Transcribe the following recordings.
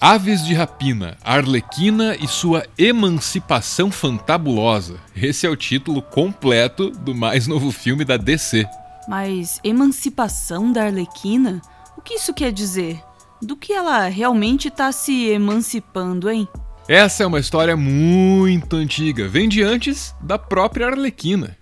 Aves de Rapina, Arlequina e sua emancipação fantabulosa. Esse é o título completo do mais novo filme da DC. Mas emancipação da Arlequina? O que isso quer dizer? Do que ela realmente está se emancipando, hein? Essa é uma história muito antiga, vem de antes da própria Arlequina.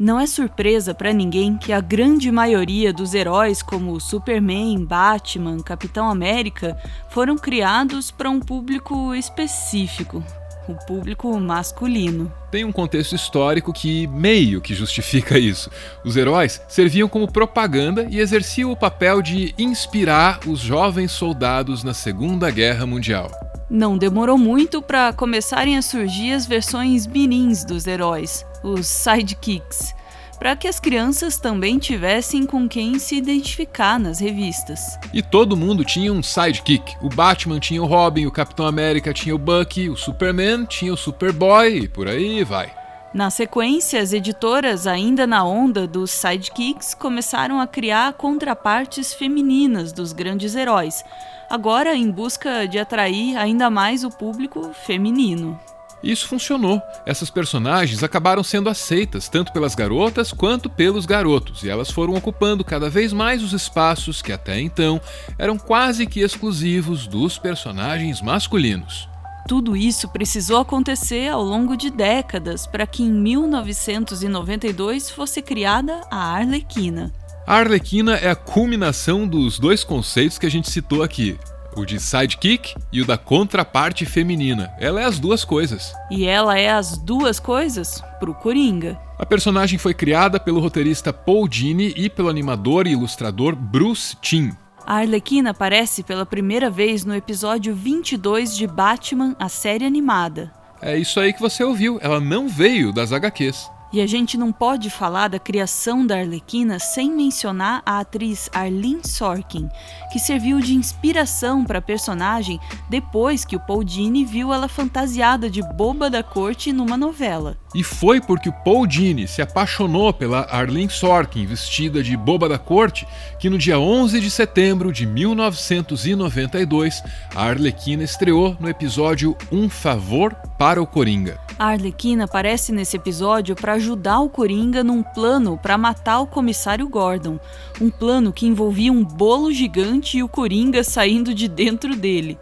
Não é surpresa para ninguém que a grande maioria dos heróis como Superman, Batman, Capitão América foram criados para um público específico, o público masculino. Tem um contexto histórico que meio que justifica isso. Os heróis serviam como propaganda e exerciam o papel de inspirar os jovens soldados na Segunda Guerra Mundial. Não demorou muito para começarem a surgir as versões mirins dos heróis, os sidekicks, para que as crianças também tivessem com quem se identificar nas revistas. E todo mundo tinha um sidekick. O Batman tinha o Robin, o Capitão América tinha o Bucky, o Superman tinha o Superboy e por aí vai. Na sequência, as editoras, ainda na onda dos sidekicks, começaram a criar contrapartes femininas dos grandes heróis, agora em busca de atrair ainda mais o público feminino. Isso funcionou. Essas personagens acabaram sendo aceitas tanto pelas garotas quanto pelos garotos, e elas foram ocupando cada vez mais os espaços que até então eram quase que exclusivos dos personagens masculinos. Tudo isso precisou acontecer ao longo de décadas para que em 1992 fosse criada a Arlequina. A Arlequina é a culminação dos dois conceitos que a gente citou aqui, o de sidekick e o da contraparte feminina. Ela é as duas coisas. E ela é as duas coisas pro Coringa. A personagem foi criada pelo roteirista Paul Dini e pelo animador e ilustrador Bruce Timm. A Arlequina aparece pela primeira vez no episódio 22 de Batman, a série animada. É isso aí que você ouviu, ela não veio das HQs. E a gente não pode falar da criação da Arlequina sem mencionar a atriz Arlene Sorkin, que serviu de inspiração para a personagem depois que o Paul Dini viu ela fantasiada de boba da corte numa novela. E foi porque o Paul Dini se apaixonou pela Arlene Sorkin vestida de boba da corte que no dia 11 de setembro de 1992 a Arlequina estreou no episódio Um Favor para o Coringa. A Arlequina aparece nesse episódio para ajudar o Coringa num plano para matar o comissário Gordon. Um plano que envolvia um bolo gigante e o Coringa saindo de dentro dele.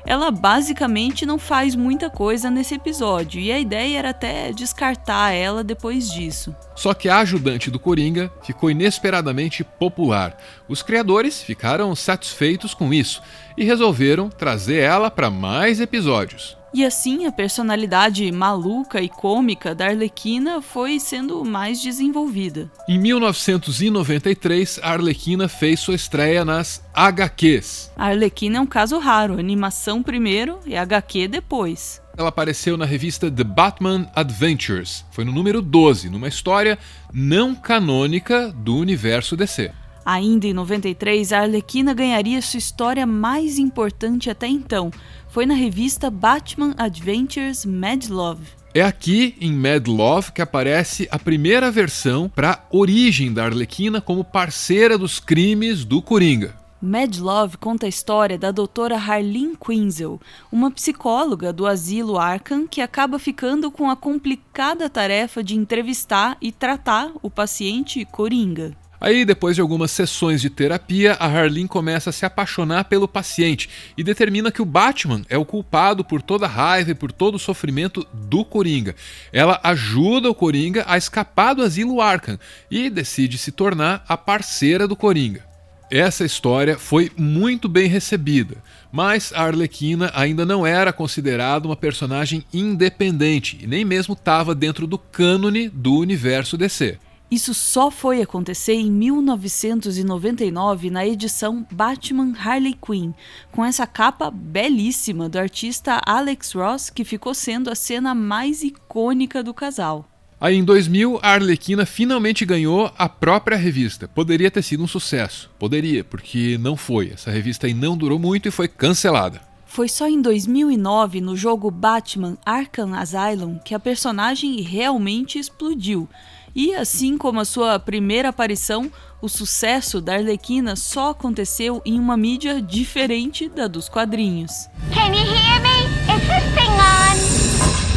Ela basicamente não faz muita coisa nesse episódio e a ideia era até descartar ela depois disso. Só que a ajudante do Coringa ficou inesperadamente popular. Os criadores ficaram satisfeitos com isso e resolveram trazer ela para mais episódios. E assim a personalidade maluca e cômica da Arlequina foi sendo mais desenvolvida. Em 1993, a Arlequina fez sua estreia nas HQs. A Arlequina é um caso raro, animação primeiro e HQ depois. Ela apareceu na revista The Batman Adventures. Foi no número 12, numa história não canônica do universo DC. Ainda em 93, a Arlequina ganharia sua história mais importante até então. Foi na revista Batman Adventures Mad Love. É aqui, em Mad Love, que aparece a primeira versão para a origem da Arlequina como parceira dos crimes do Coringa. Mad Love conta a história da doutora Harleen Quinzel, uma psicóloga do asilo Arkham que acaba ficando com a complicada tarefa de entrevistar e tratar o paciente Coringa. Aí, depois de algumas sessões de terapia, a Harleen começa a se apaixonar pelo paciente e determina que o Batman é o culpado por toda a raiva e por todo o sofrimento do Coringa. Ela ajuda o Coringa a escapar do asilo Arkham e decide se tornar a parceira do Coringa. Essa história foi muito bem recebida, mas a Arlequina ainda não era considerada uma personagem independente e nem mesmo estava dentro do cânone do universo DC. Isso só foi acontecer em 1999 na edição Batman Harley Quinn, com essa capa belíssima do artista Alex Ross, que ficou sendo a cena mais icônica do casal. Aí em 2000, a Arlequina finalmente ganhou a própria revista. Poderia ter sido um sucesso. Poderia, porque não foi. Essa revista aí não durou muito e foi cancelada. Foi só em 2009, no jogo Batman Arkham Asylum, que a personagem realmente explodiu. E assim como a sua primeira aparição, o sucesso da Arlequina só aconteceu em uma mídia diferente da dos quadrinhos. Can you hear me? Is this thing on?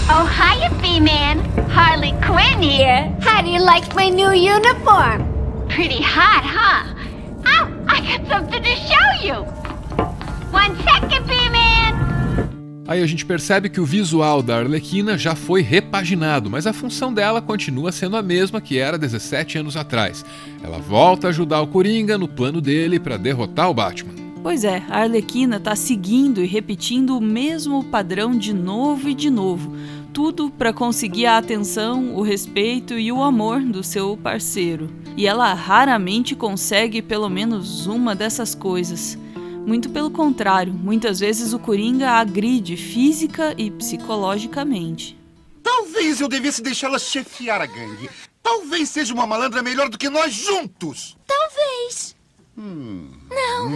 Oh, hiya, B-Man. Harley Quinn here. How do you like my new uniform? Pretty hot, huh? Oh, I got something to show you. 1 second, B-Man. Aí a gente percebe que o visual da Arlequina já foi repaginado, mas a função dela continua sendo a mesma que era 17 anos atrás. Ela volta a ajudar o Coringa no plano dele para derrotar o Batman. Pois é, a Arlequina está seguindo e repetindo o mesmo padrão de novo e de novo. Tudo para conseguir a atenção, o respeito e o amor do seu parceiro. E ela raramente consegue pelo menos uma dessas coisas. Muito pelo contrário, muitas vezes o Coringa a agride física e psicologicamente. Talvez eu devesse deixá-la chefiar a gangue. Talvez seja uma malandra melhor do que nós juntos. Talvez. Não.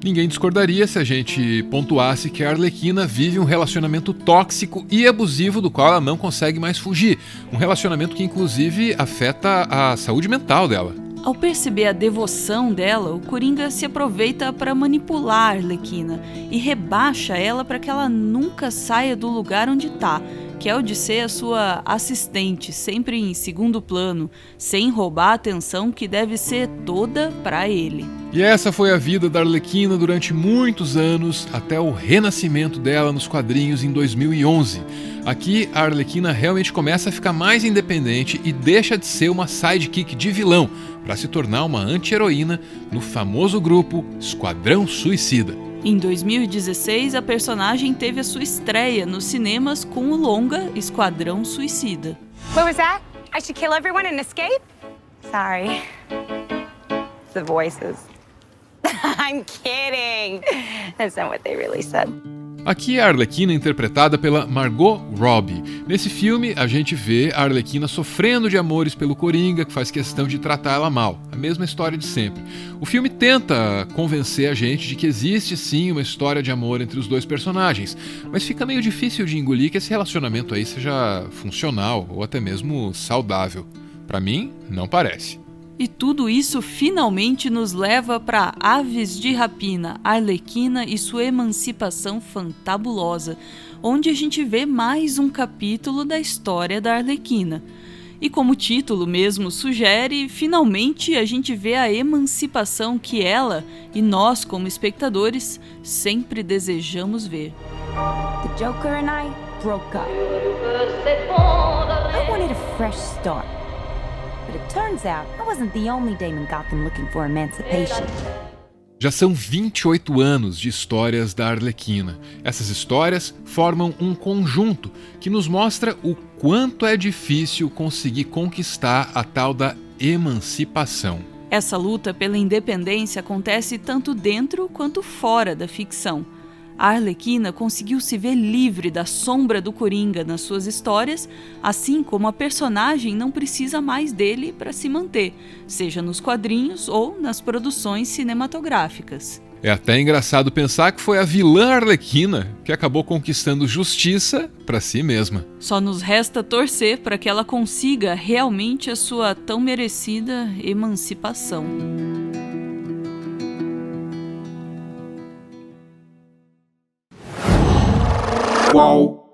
Ninguém discordaria se a gente pontuasse que a Arlequina vive um relacionamento tóxico e abusivo do qual ela não consegue mais fugir. Um relacionamento que inclusive afeta a saúde mental dela. Ao perceber a devoção dela, o Coringa se aproveita para manipular a Arlequina e rebaixa ela para que ela nunca saia do lugar onde está, que é o de ser a sua assistente, sempre em segundo plano, sem roubar a atenção que deve ser toda para ele. E essa foi a vida da Arlequina durante muitos anos, até o renascimento dela nos quadrinhos em 2011. Aqui, a Arlequina realmente começa a ficar mais independente e deixa de ser uma sidekick de vilão, para se tornar uma anti-heroína no famoso grupo Esquadrão Suicida. Em 2016, a personagem teve a sua estreia nos cinemas com o longa Esquadrão Suicida. What was that? I should kill everyone and escape? Sorry. The voices. I'm kidding. That's not what they really said. Aqui é a Arlequina interpretada pela Margot Robbie. Nesse filme, a gente vê a Arlequina sofrendo de amores pelo Coringa, que faz questão de tratar ela mal. A mesma história de sempre. O filme tenta convencer a gente de que existe sim uma história de amor entre os dois personagens, mas fica meio difícil de engolir que esse relacionamento aí seja funcional ou até mesmo saudável. Pra mim, não parece. E tudo isso finalmente nos leva para Aves de Rapina, Arlequina e sua emancipação fantabulosa, onde a gente vê mais um capítulo da história da Arlequina. E como o título mesmo sugere, finalmente a gente vê a emancipação que ela e nós, como espectadores, sempre desejamos ver. The Joker and I broke up. I wanted a fresh start. But it turns out I wasn't the only dame in Gotham looking for emancipation. Já são 28 anos de histórias da Arlequina. Essas histórias formam um conjunto que nos mostra o quanto é difícil conseguir conquistar a tal da emancipação. Essa luta pela independência acontece tanto dentro quanto fora da ficção. A Arlequina conseguiu se ver livre da sombra do Coringa nas suas histórias, assim como a personagem não precisa mais dele para se manter, seja nos quadrinhos ou nas produções cinematográficas. É até engraçado pensar que foi a vilã Arlequina que acabou conquistando justiça para si mesma. Só nos resta torcer para que ela consiga realmente a sua tão merecida emancipação. Qual?